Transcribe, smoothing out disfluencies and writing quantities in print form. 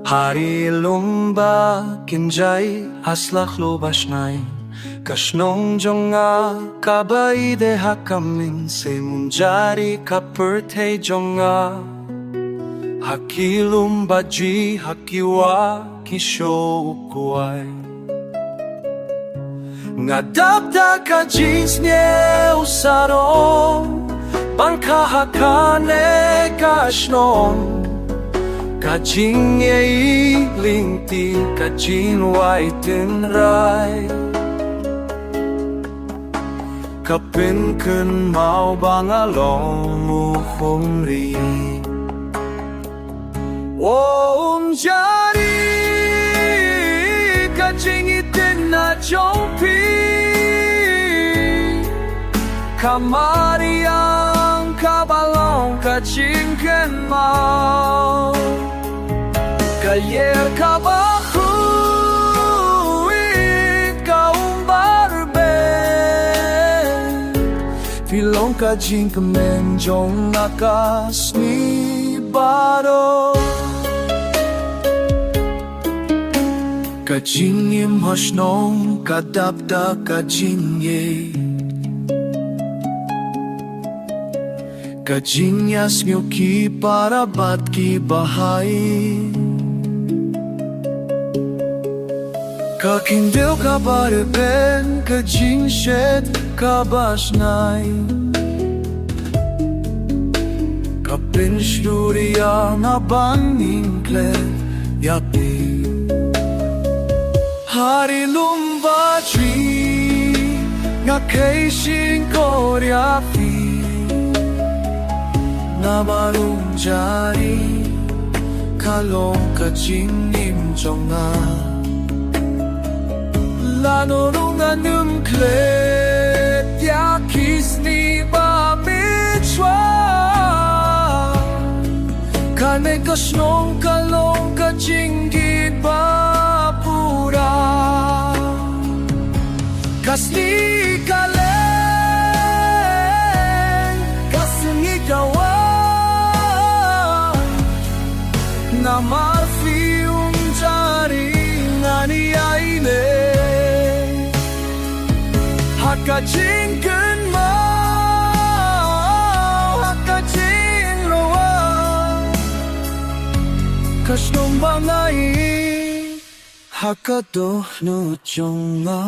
Hari lumba kinjay aslak lubasnay Kashnong jonga kabay de hakamin Se munjari kaperte jonga Hakilumba ji hakiwa kisho ukuay Ngadabda ka jins nie usaro Bangkahakane kashnong Kajing yei linti kajin waitin rai Kapin kun mau bangalong mu humri Om jari kajing itin na jompi Kamariang kabalong kajing ken mau Kayer kabahu ikaw barbe Filong kajing kemenjong nakas ni baro Kajing im hasnong kadapda kajing ye Kajing yas ki para bat ki bahay Kakindil kabarben kajing shed kabasnay Kapin shuriya na bangin klet yapi Hari lumba tri nga kaishin koryapi Na marung jari kalong kajing nimjonga Lanurungan klet yakis ni ba mitwa Kane kasnong kalong kajinggit ba pura Kasni kaleng kasengi dawa Na marfium jari ngani aine Hakajing kun mau Hakajing loa Kasnong bangay Hakadoh no jonga